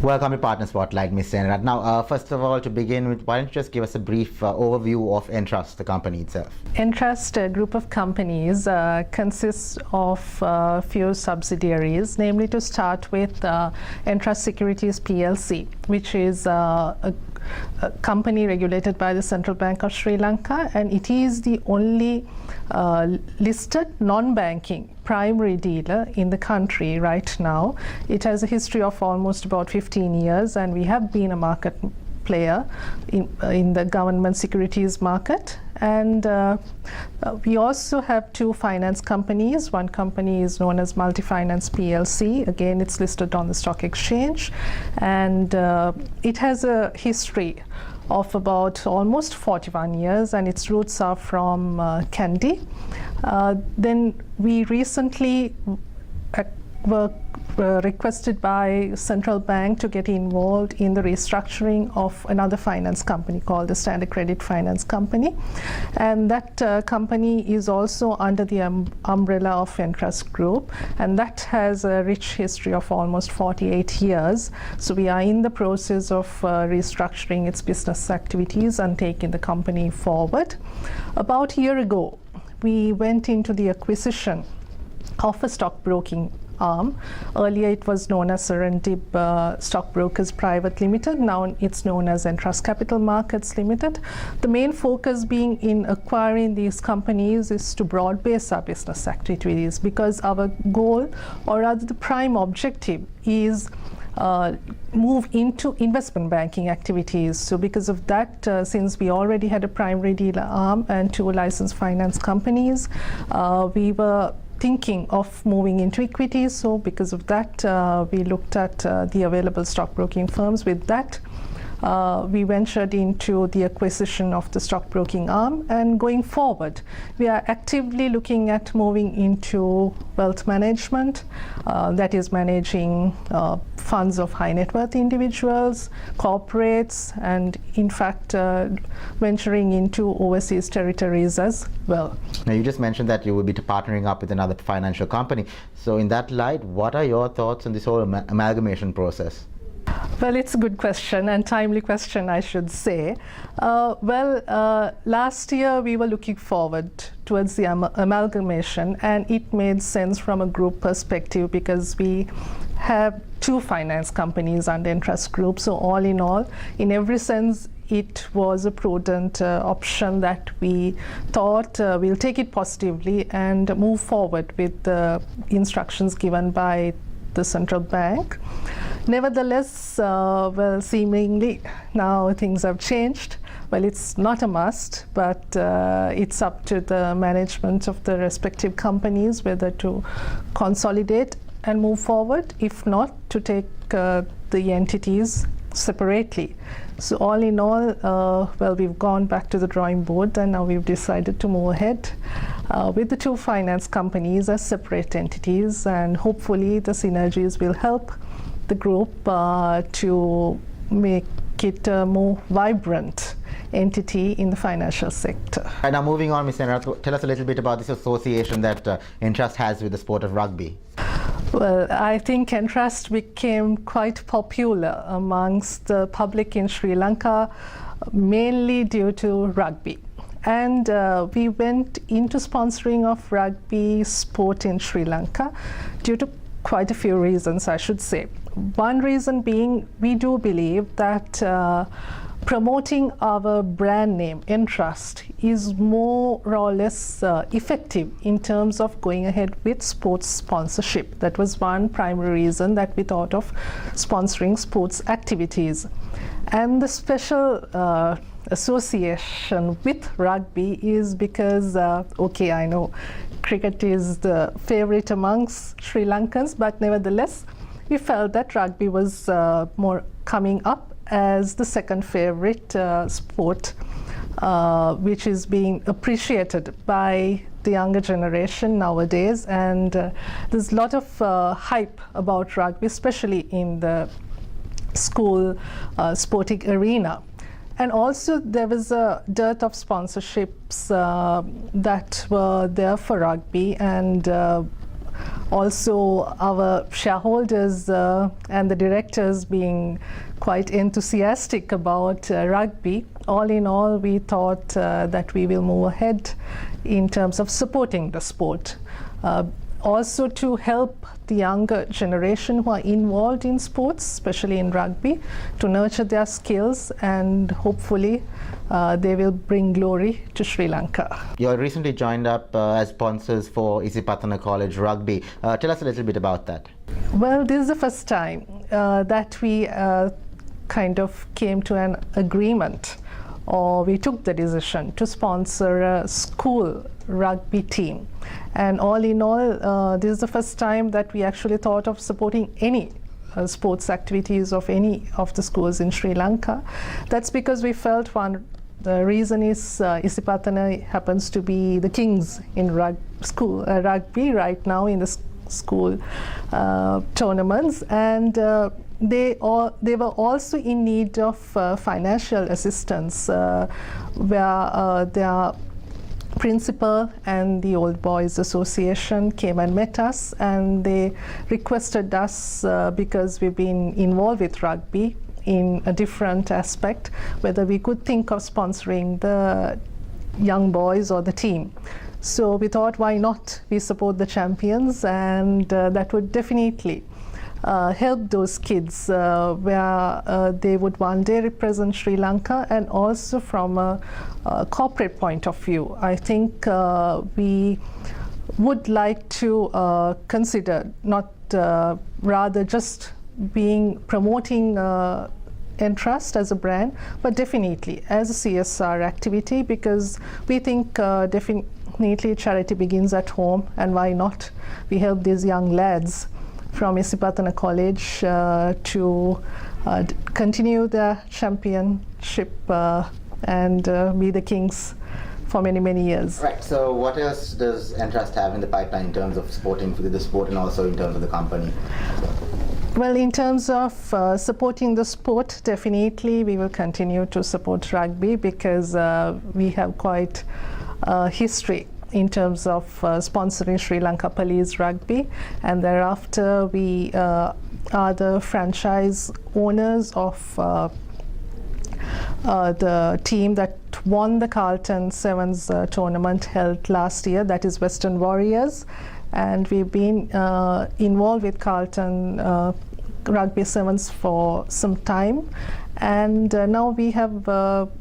Welcome to Partner Spotlight, Ms. Senerath. Now, first of all, to begin with, why don't you just give us a brief overview of Entrust, the company itself? Entrust, a group of companies, consists of a few subsidiaries, namely to start with Entrust Securities PLC, which is a company regulated by the Central Bank of Sri Lanka, and it is the only listed non-banking primary dealer in the country right now. It has a history of almost about 15 years, and we have been a market player in the government securities market. And we also have two finance companies. One company is known as Multi-Finance PLC. Again, it's listed on the stock exchange, and it has a history of about almost 41 years, and its roots are from Kandy. Then we recently were requested by Central Bank to get involved in the restructuring of another finance company called the Standard Credit Finance Company, and that company is also under the umbrella of Entrust Group, and that has a rich history of almost 48 years. So we are in the process of restructuring its business activities and taking the company forward. About a year ago, we went into the acquisition of a stockbroking arm. Earlier it was known as Serendib Stockbrokers Private Limited. Now it's known as Entrust Capital Markets Limited. The main focus being in acquiring these companies is to broad base our business activities, because our goal, or rather the prime objective, is move into investment banking activities. So because of that, since we already had a primary dealer arm and two licensed finance companies, we were thinking of moving into equities. So because of that, we looked at the available stockbroking firms. With that, we ventured into the acquisition of the stockbroking arm, and going forward, we are actively looking at moving into wealth management, that is managing funds of high net worth individuals, corporates, and in fact venturing into overseas territories as well. Now, you just mentioned that you will be partnering up with another financial company. So in that light, what are your thoughts on this whole amalgamation process? Well, it's a good question, and timely question, I should say. Last year we were looking forward towards the amalgamation, and it made sense from a group perspective because we have two finance companies under Entrust Group. So all, in every sense, it was a prudent option that we thought we'll take it positively and move forward with the instructions given by the Central Bank. Nevertheless, seemingly now things have changed. Well, it's not a must, but it's up to the management of the respective companies whether to consolidate and move forward, if not, to take the entities separately. So all in all, we've gone back to the drawing board, and now we've decided to move ahead with the two finance companies as separate entities, and hopefully the synergies will help the group to make it a more vibrant entity in the financial sector. And now moving on, Ms. Senerath, tell us a little bit about this association that Entrust has with the sport of rugby. Well, I think Entrust became quite popular amongst the public in Sri Lanka, mainly due to rugby. And we went into sponsoring of rugby sport in Sri Lanka due to quite a few reasons, I should say. One reason being, we do believe that promoting our brand name, Entrust, is more or less effective in terms of going ahead with sports sponsorship. That was one primary reason that we thought of sponsoring sports activities. And the special association with rugby is because, okay, I know cricket is the favorite amongst Sri Lankans, but nevertheless, we felt that rugby was more coming up as the second favorite sport, which is being appreciated by the younger generation nowadays. And there's a lot of hype about rugby, especially in the school sporting arena. And also there was a dearth of sponsorships that were there for rugby, and also our shareholders and the directors being quite enthusiastic about rugby, all in all, we thought that we will move ahead in terms of supporting the sport. Also to help the younger generation who are involved in sports, especially in rugby, to nurture their skills, and hopefully they will bring glory to Sri Lanka. You recently joined up as sponsors for Isipatana College Rugby. Tell us a little bit about that. Well, this is the first time that we kind of came to an agreement, or we took the decision to sponsor a school rugby team. And all in all, this is the first time that we actually thought of supporting any sports activities of any of the schools in Sri Lanka. That's because we felt the reason is Isipatana happens to be the kings in rugby right now in the school tournaments, and they were also in need of financial assistance, where their principal and the Old Boys Association came and met us, and they requested us, because we've been involved with rugby in a different aspect, whether we could think of sponsoring the young boys or the team. So we thought, why not? We support the champions, and that would definitely help those kids where they would one day represent Sri Lanka. And also from a corporate point of view, I think we would like to consider not rather just promoting Entrust as a brand, but definitely as a CSR activity, because we think definitely charity begins at home, and why not? We help these young lads from Isipatana College to continue their championship and be the kings for many, many years. Right. So what else does Entrust have in the pipeline in terms of supporting the sport and also in terms of the company? Well, in terms of supporting the sport, definitely we will continue to support rugby, because we have quite history in terms of sponsoring Sri Lanka Police Rugby, and thereafter we are the franchise owners of the team that won the Carlton Sevens tournament held last year, that is Western Warriors. And we've been involved with Carlton Rugby Sevens for some time, and now we have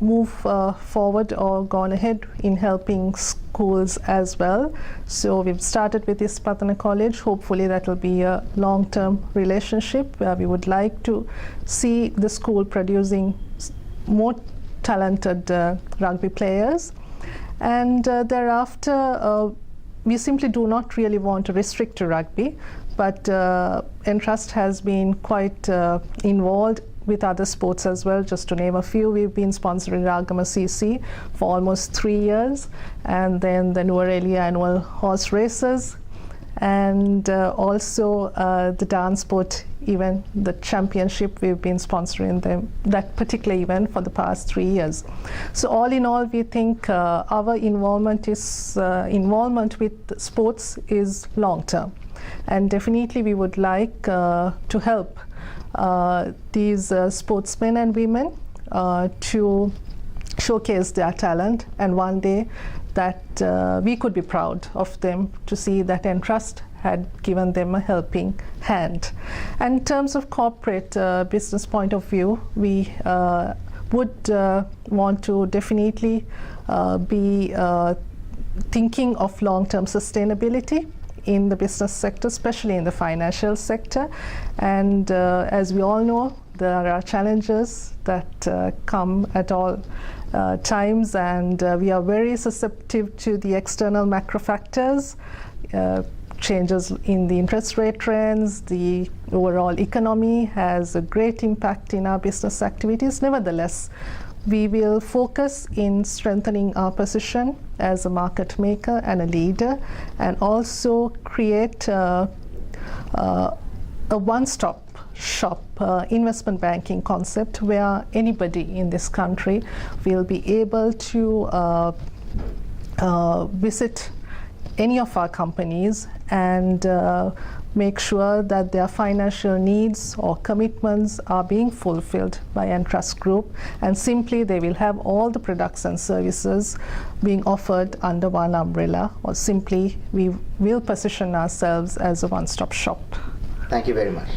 moved forward or gone ahead in helping schools as well. So we've started with Isipatana College. Hopefully that will be a long-term relationship where we would like to see the school producing more talented rugby players, and thereafter we simply do not really want to restrict to rugby, but Entrust has been quite involved with other sports as well. Just to name a few, we've been sponsoring Ragama CC for almost 3 years, and then the Nuwara annual horse races, and also the dance sport event, the championship. We've been sponsoring that particular event for the past 3 years. So all in all, we think our involvement with sports is long term, and definitely we would like to help these sportsmen and women to showcase their talent, and one day that we could be proud of them to see that Entrust had given them a helping hand. And in terms of corporate business point of view, we would want to definitely be thinking of long-term sustainability in the business sector, especially in the financial sector. And as we all know, there are challenges that come at all times, and we are very susceptible to the external macro factors, changes in the interest rate trends. The overall economy has a great impact in our business activities. Nevertheless, we will focus in strengthening our position as a market maker and a leader, and also create a one-stop shop investment banking concept where anybody in this country will be able to visit any of our companies and make sure that their financial needs or commitments are being fulfilled by Entrust Group, and simply they will have all the products and services being offered under one umbrella, or simply we will position ourselves as a one-stop shop. Thank you very much.